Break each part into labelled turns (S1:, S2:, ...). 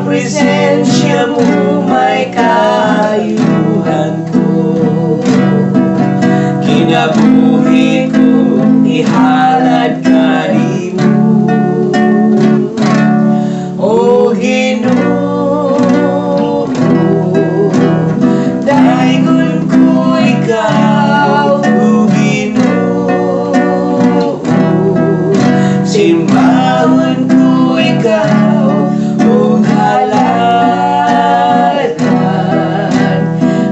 S1: presensya mo may kaayuhan ko. Kinabuhi ko, ihalad ka di mo. O Ginoo, dahigon ko ikaw. O Ginoo, simbahon ko ikaw. O halagan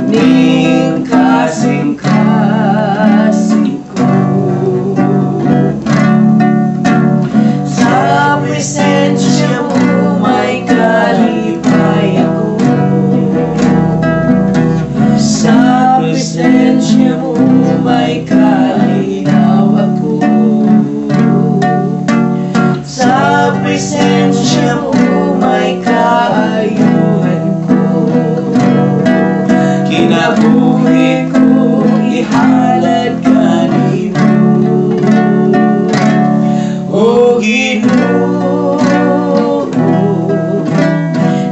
S1: ning kasing-kasing ko. Sa presensya mo may kalipay ako. Sa presensya mo may kalinaw ako. Sa presensya mo may kaayuhan ko. Kinabuhi ko, ihalad ka di mo. O Ginoo,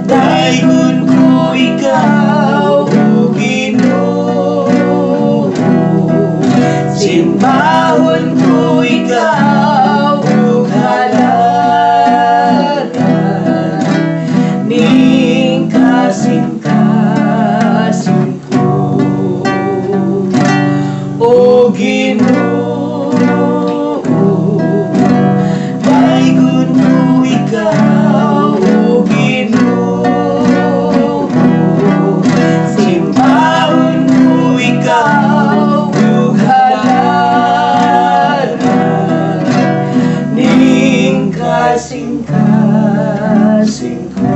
S1: dahigon ko ikaw. O Ginoo, simbahon ko ikaw. O halagan ning kasing-kasing ko. O Ginoo, dahigon ko ikaw. O Ginoo, simbahon ko ikaw. O halagan ning kasing-kasing ko.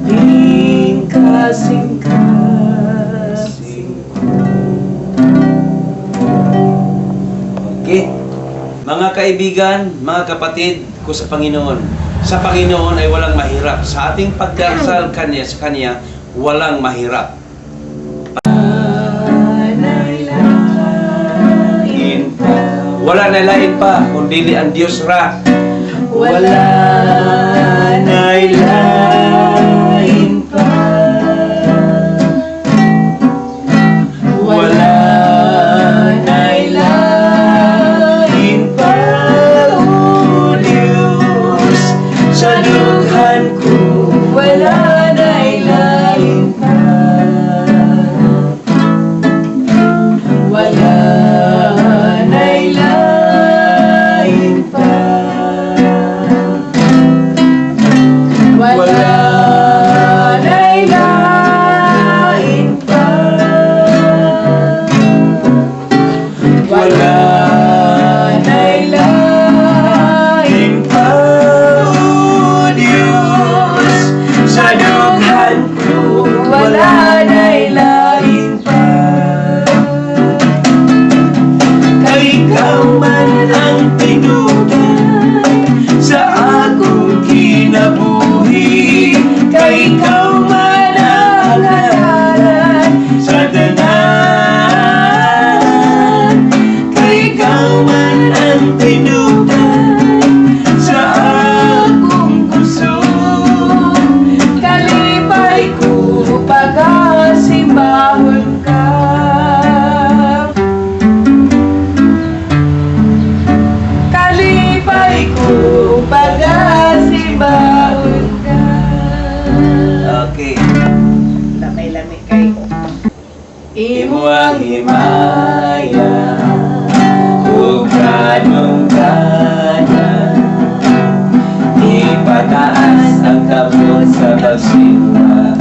S1: Ning kasing-kasing ko. Okay. Mga kaibigan, mga kapatid ko sa Panginoon, sa Panginoon ay walang mahirap. Sa ating pagdarasal kanya, sa Kanya, walang mahirap. Wala na lain pa, kundi ang Diyos ra. Wala na lain pa. Wala na lain pa, O Diyos, sa dughan ko. Wala na lain pa. Wala na lain pa. Wala na lain pa. Wala na lain pa, O Diyos, sa dughan ko. Wala na lain pa. Kay ikaw man ang tinugan sa akong kinabuhi. Kay ikaw man ang halalan sa tanan. Kay ikaw man ang tinugan sa akong puso. Kalipay ko pagkasimbahon ka. Kalipay ko pagkasimbahon ka. Okay.
S2: Lamay-lamay kayo.
S1: Imo ang himaya, ug kanungkanan. Ipataas ang kabot sa pagsimba,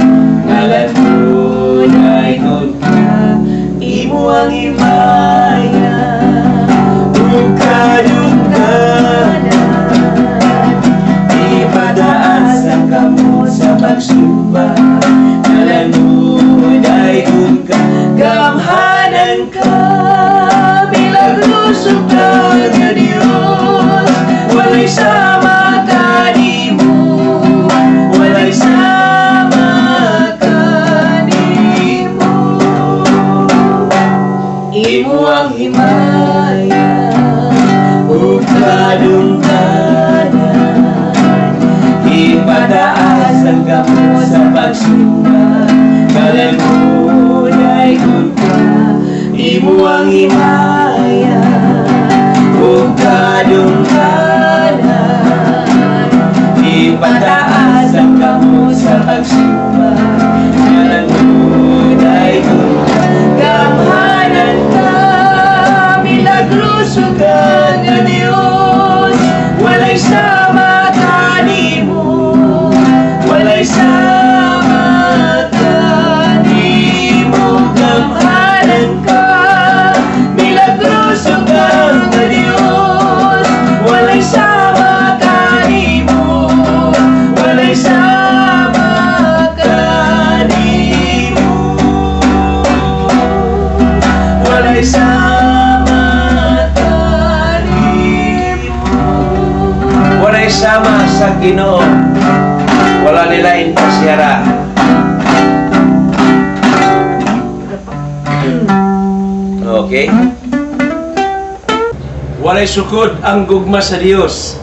S1: ngalan mo dahigon ka. Imo ang himaya, ug kanungkanan. Ipataas ang kabot sa pagsimba, ngalan mo dahigon ka. Gamhanan ka, milagroso ka nga Diyos. Walay sama ka di mo, walay sama
S2: ang gamot sa pagsimba. Kalanunay kunta, imo ang himaya, ug kadungkanan. Ipataas ang gamot sa pagsimba. Kalanunay kunta, gamhanan ka, milagroso ka nga Dios. Walay sama kanimo, walay sama kanimo. Gamhanan ka, milagroso ka nga Dios. Walay sama kanimo, walay sama kanimo, walay sama kanimo.
S1: Walay sama sa Ginoo, wala nila inpasyara. Okay? Walay sukod ang gugma sa Dios.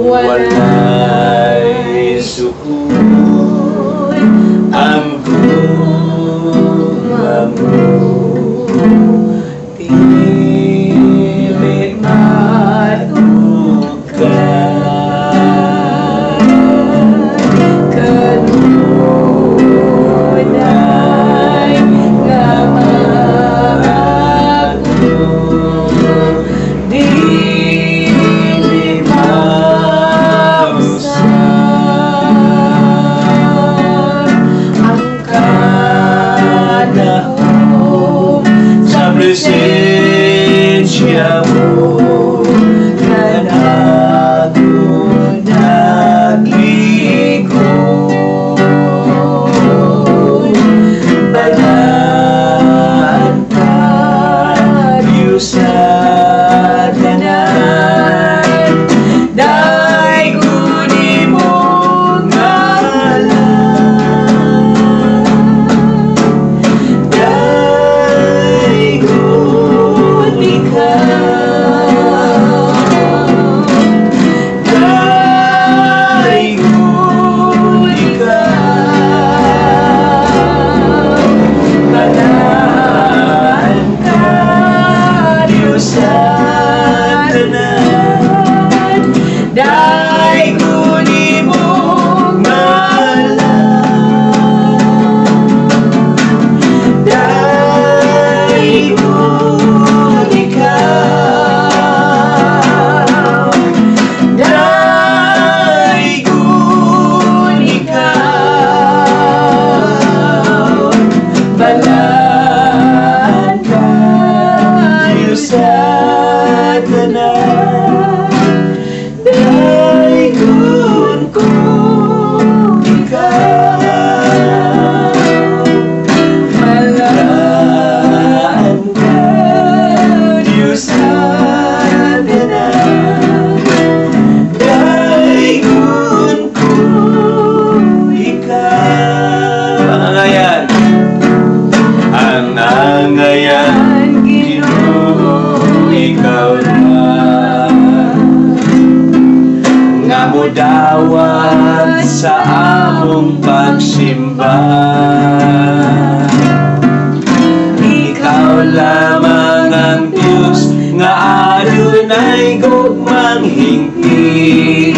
S1: Walay sukod ang gugma mo.
S2: Dili madukan, kanunay nga maako. Dili mausap ang kanahom sa presensya mo. Kanako naglikod, balaan ka, Diyos sa tanan. Daigod imong ngalan, daigod ikaw, daigod ikaw. Balaan ka, Diyos sa tanan. Daigod imong ngalan, daigod ikaw, daigod ikaw. Balaan ka, Diyos sa tanan. Daigod ko ikaw. Balaan ka, Diyos sa tanan. Daigod ko ikaw.
S1: Pangangayan. Ang nangayan, Ginoo, ikaw lang. Nga mudawat sa among pagsimba. Ikaw lamang ang Diyos nga adunay gugmang hingpit.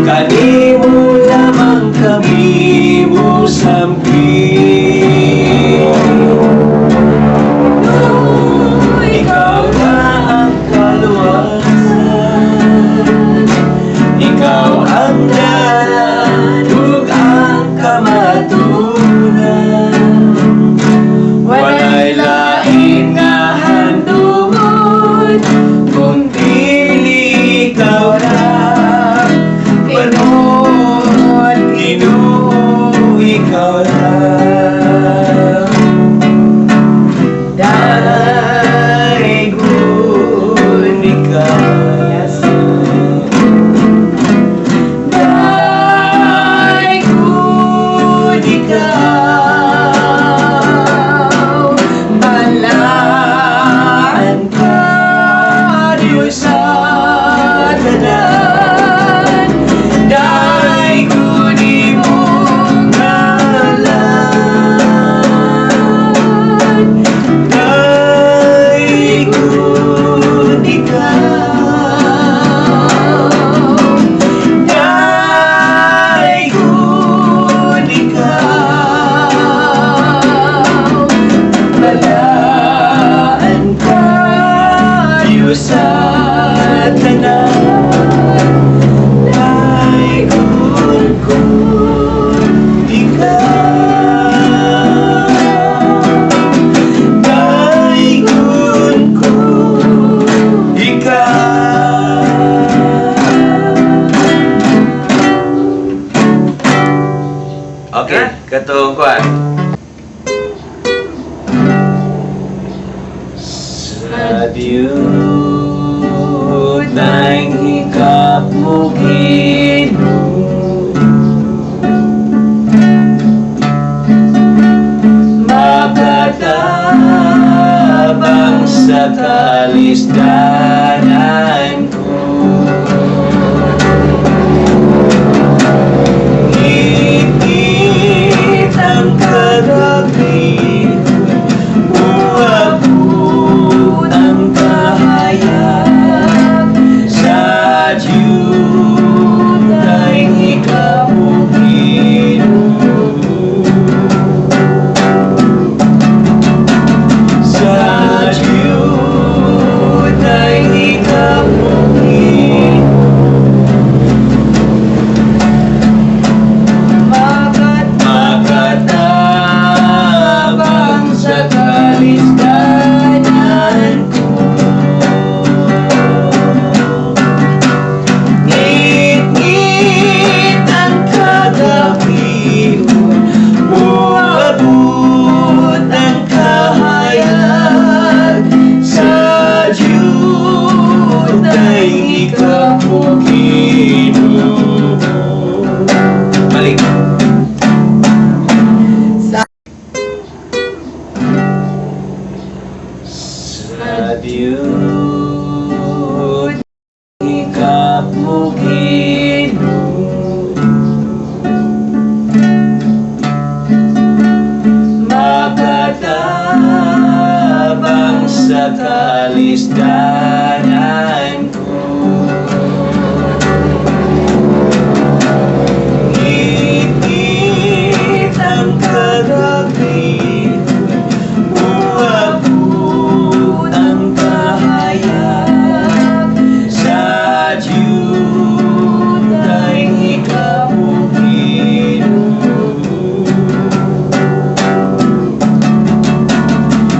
S1: Kanimo lamang kami musampi. Ikaw na ang kaluwasan, ikaw ang dalan, ug ang kamaturan. Walay lain nga handumon, kung dili ikaw lang. Panood, Ginoo, ikaw lang. Daigod ikaw, daigod ikaw. Balaan ka, Diyos sa tanan. Katong kuan. Sa diut nang hikap mo makatabang sa kalisdanan ko. Higit ang kagabi, uabot ang kahayag sa Diyos ay ikapugin. Sa Diyos ay ikapugin. Makatabang sa kalisdanan ko. Ngit-ngit ang kagabi, uabot ang kahayag sa Diyos ay ikapugin. Balik. Sa Diyos ikapugin makatabang sa kalisdanan ko. Ngit-ngit ang kagabi, uabot ang kahayag sa Diyos ay ikapugin.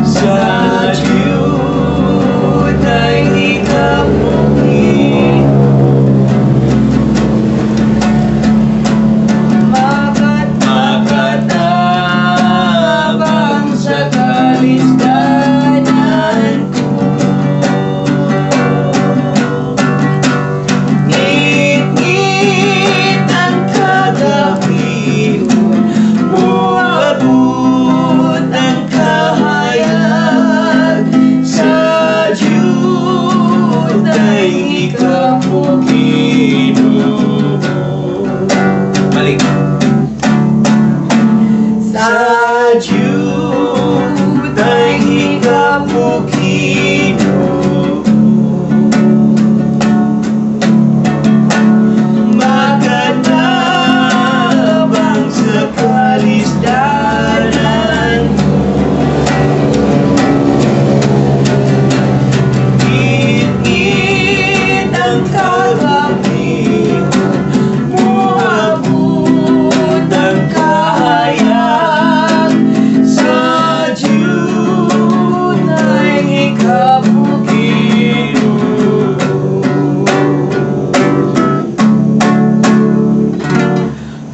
S1: Sa Diyos ay ikapugin. Makatabang sa kalisdanan ko. Ngit-ngit ang kagabi, uabot ang kahayag sa Diyos ay ikapugin. Balik. Sa Diyos ay ikapugin. Makatabang sa kalisdanan ko. Ngit-ngit ang kagabi, uabot ang kahayag sa Diyos ay ikapugin.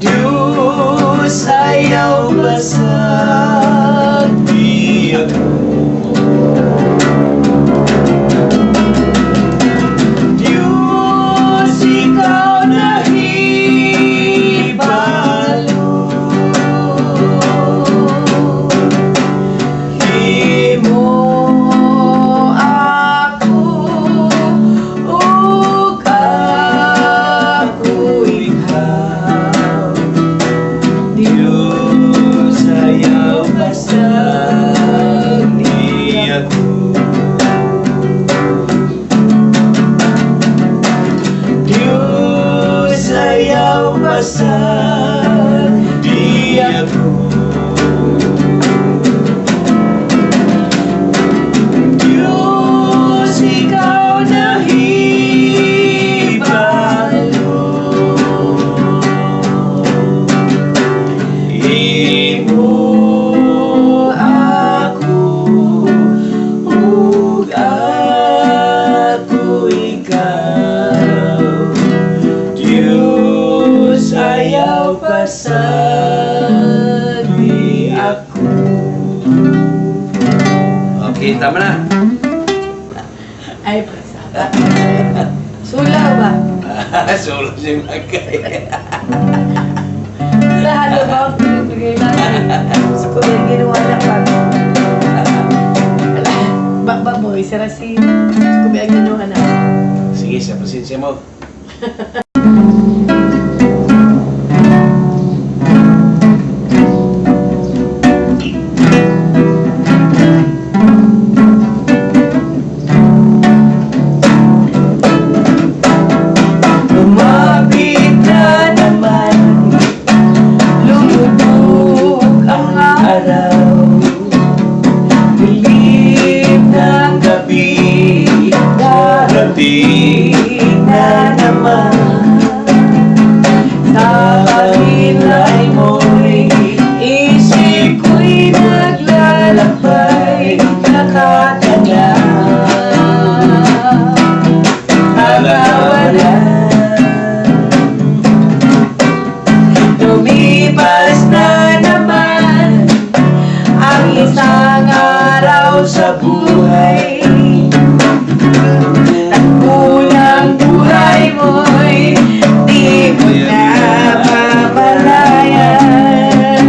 S1: Diyos ayaw basag di ako. Diyos, ikaw nahibalo. Himo ako ug ako ikaw. Diyos, ayaw basag di ako. Diyos, ayaw basag di ako. Diyos, ikaw nahibalo. Imo ako ug ako ikaw. Diyos, ayaw basag tama na.
S3: Ay, pasaka. Sulaw ba?
S1: Solo si Magay.
S3: Sa halo ba? Pinipigay natin. Sa kuya ginawa na pa. Bakba boy, sarasi. Sa kuya ginawa na.
S1: Sige, sa pasensya mo.
S2: Lumapit na naman, lumubog ang araw. Dilim ng gabi, darating na naman. Sa kabilay mo'y isip ko'y naglalakbay, nakatanda. Lumipas na naman ang isang araw sa buhay. Nagpulang buhay mo'y di mo na mamalayan.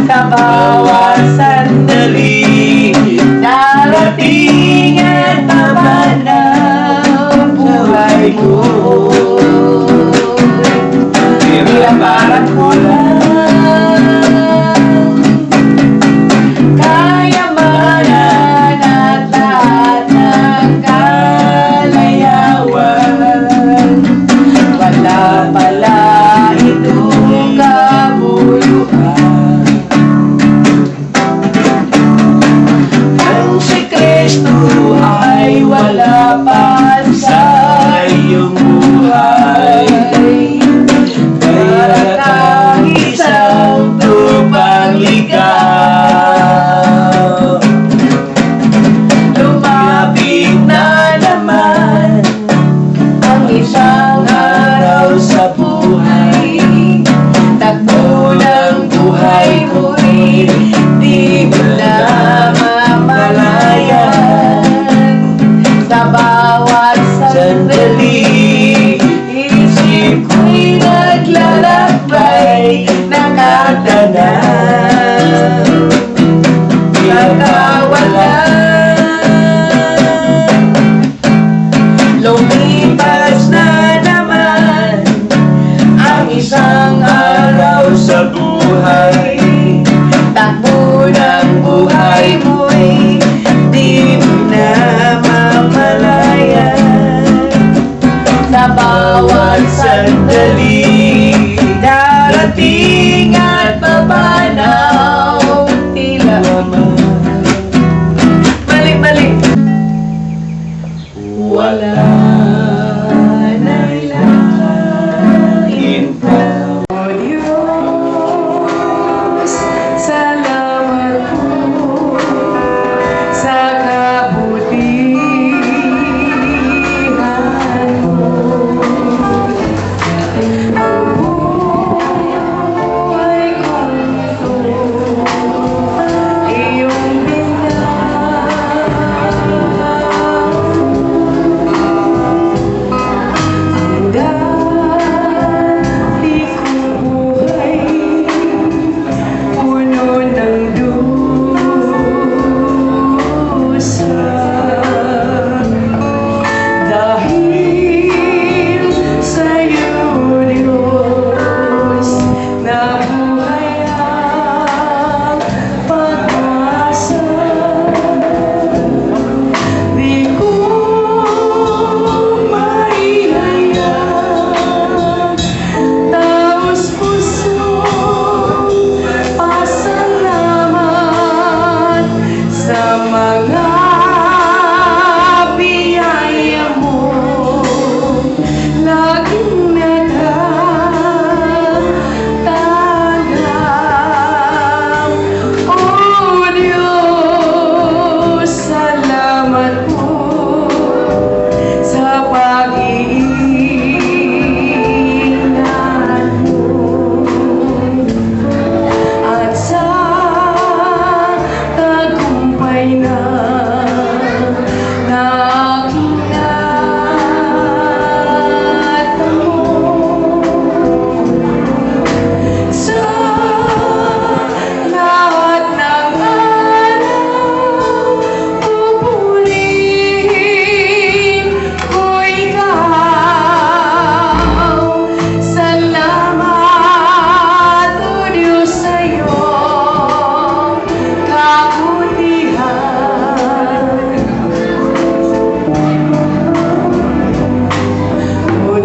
S2: Sa bawat sandali, darating at papanaw buhay mo. Nilabaran mo lang kayamanan at lahat ng kalayawan. Wala pala itong kabuluhan. Ang sekreto ay wala pa sa iyong buhay. Para isang tupang ligaw. Lumapit na naman ang isang araw sa buhay. Takbo ng buhay mo'y di mo na mamalayan. Sa bawat sandali, isip ko'y naglalakbay, nakatanda. Nakawala. Lumipas na naman ang isang araw sa buhay. Takbo ng buhay mo'y di mo na mamalayan. Sa bawat sandali, darating at papanaw, tila balik-balik. Wala na'y lain pa. O Diyos, salamat po sa kabutihan mo. Ang buhay kong ito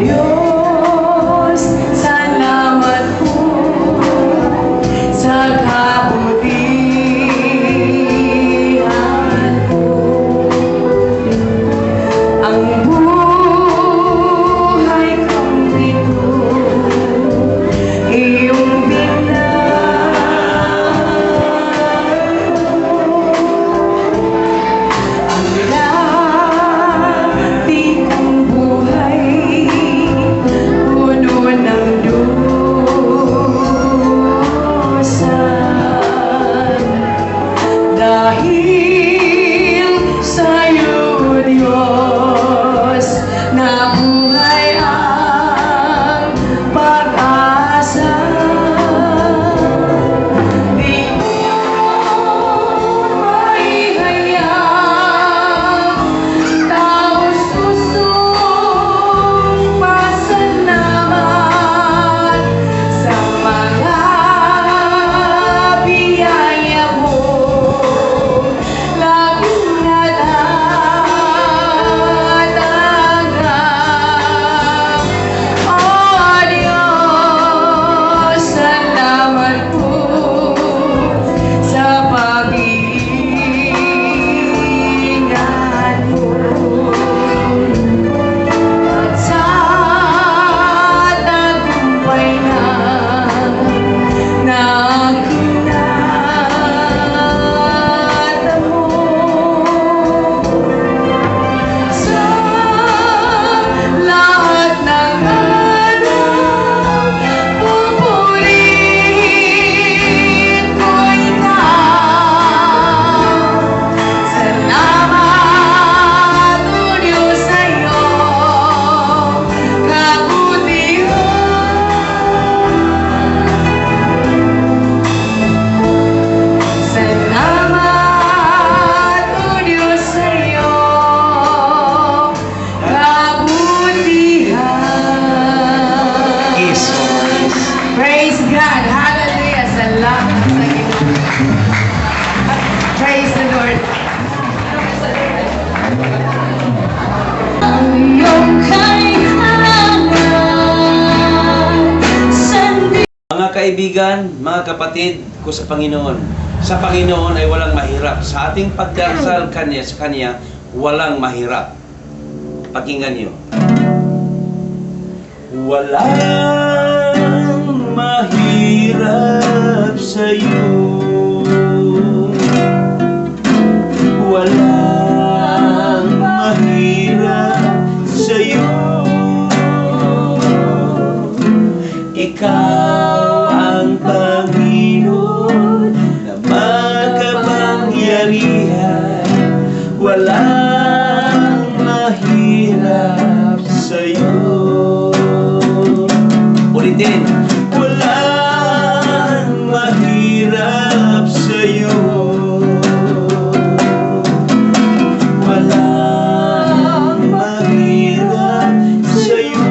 S2: Diyos, salamat po sa kabutihan po. Ang buhay kong ito, iyong ang labi kong buhay, puno ng dusan. Dahil sa'yo, Diyos, nabuhay ang pag-asa. Di mo maihayag, taos pusong pasalamat sa mga biyaya mo. Laging natatanggap. Oh Diyos, salamat po sa pag-iingat mo. At sa tagumpay na nakinata mo. Sa lahat ng araw, pupurihin ko ikaw. Salamat, O Diyos, sa iyong kabutihan. Salamat, O Diyos, sa iyong kabutihan.
S1: Kiss.
S2: Praise God. Hallelujah. Salamat sa Ginoo. Praise the Lord. Ang iyong kailangan, sandi.
S1: Mga kaibigan, mga kapatid ko sa Panginoon, sa Panginoon ay walang mahirap. Sa ating pagdarasal sa Kanya, walang mahirap. Pakinggan niyo. Walang mahirap sa'yo. Walang mahirap sa'yo. Ikaw ang Panginoon na makapangyarihan. Walang mahirap sa'yo. Ulitin. Walang mahirap sa'yo. Walang mahirap sa'yo.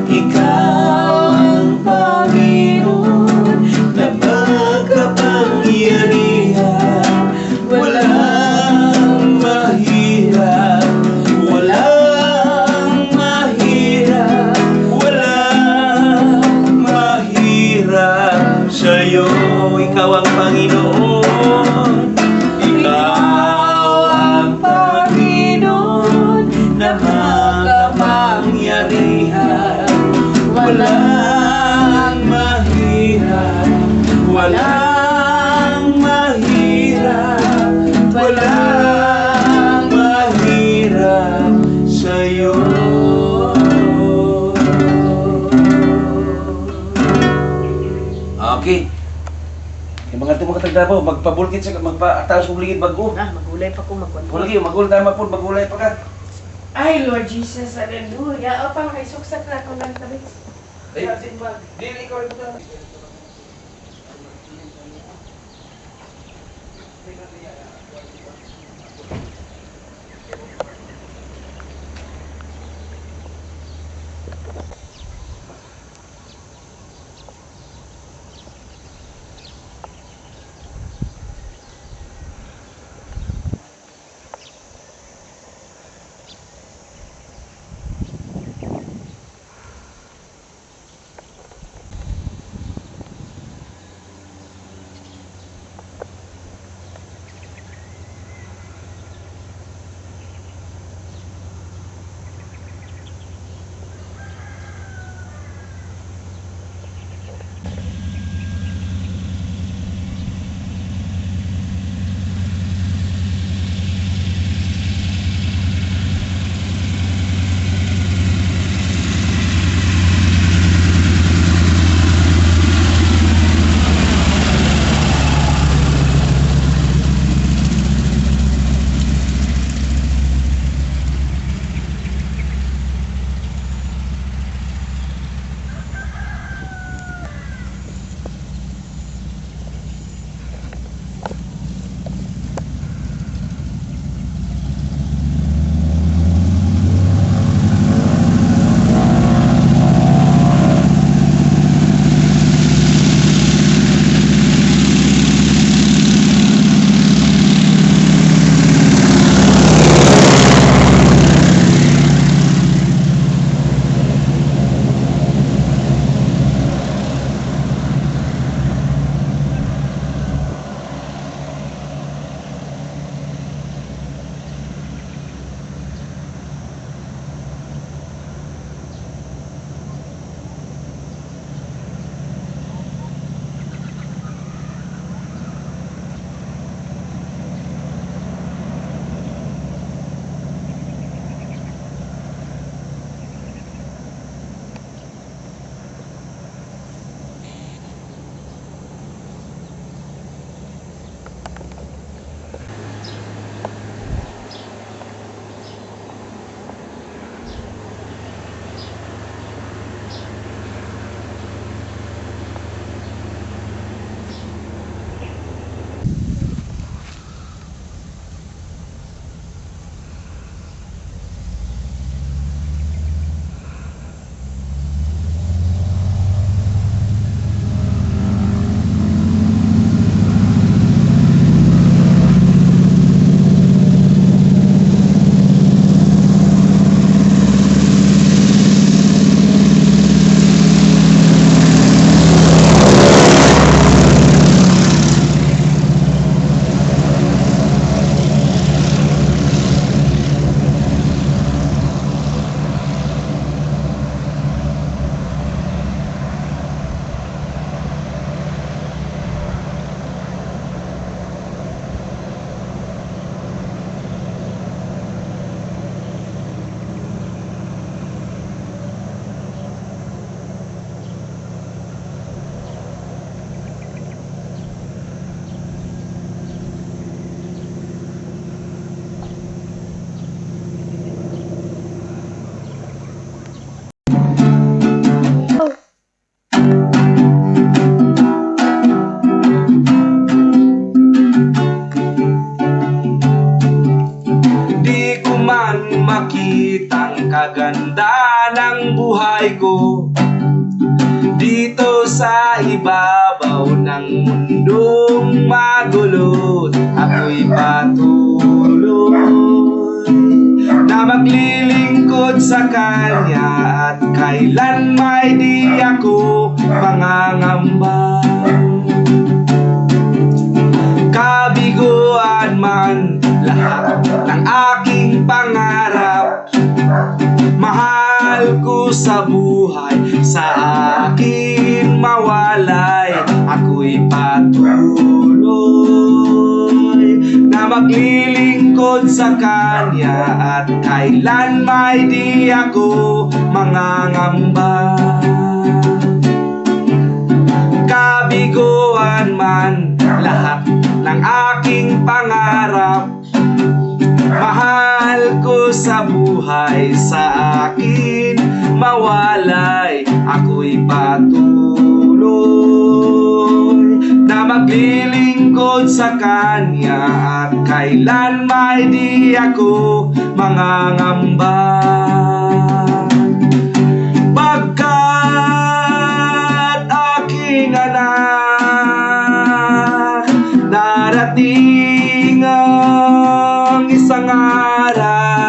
S1: Ikaw ang Panginoon na makapangyarihan. Walang mahirap, walang mahirap, walang mahirap sa'yo. Ikaw ang Panginoon. Ikaw ang Panginoon na makapangyarihan. Walang mahirap, walang mahirap, walang mahirap sa'yo. Okay. Yung mga ito mga tagdapo, magpabulkit sa magpa-ataos kong ligid bago.
S3: Magulay pa ko magkwento.
S1: Magulay tama po, magulay pa ka.
S2: Ay, Lord Jesus, hallelujah. O, pang may suksak na ako ng tabi.
S1: Dili ikaw ito na.
S4: makitang kaganda ng buhay ko dito sa ibabaw ng mundong magulo. Ako'y patuloy na maglilingkod sa Kanya at kailan may di ako mangangamba. Kabiguan man lahat ng aking pangarap, mahal ko sa buhay, sa akin mawalay. Ako'y patuloy na maglilingkod sa Kanya at kailan may di ako mangangamba. Kabiguan man lahat ng aking pangarap, mahal ko sa buhay, sa akin mawalay. Ako'y patuloy na maglilingkod sa Kanya at kailan may di ako mangangamba. Pagkat aking anak, darating ang isang araw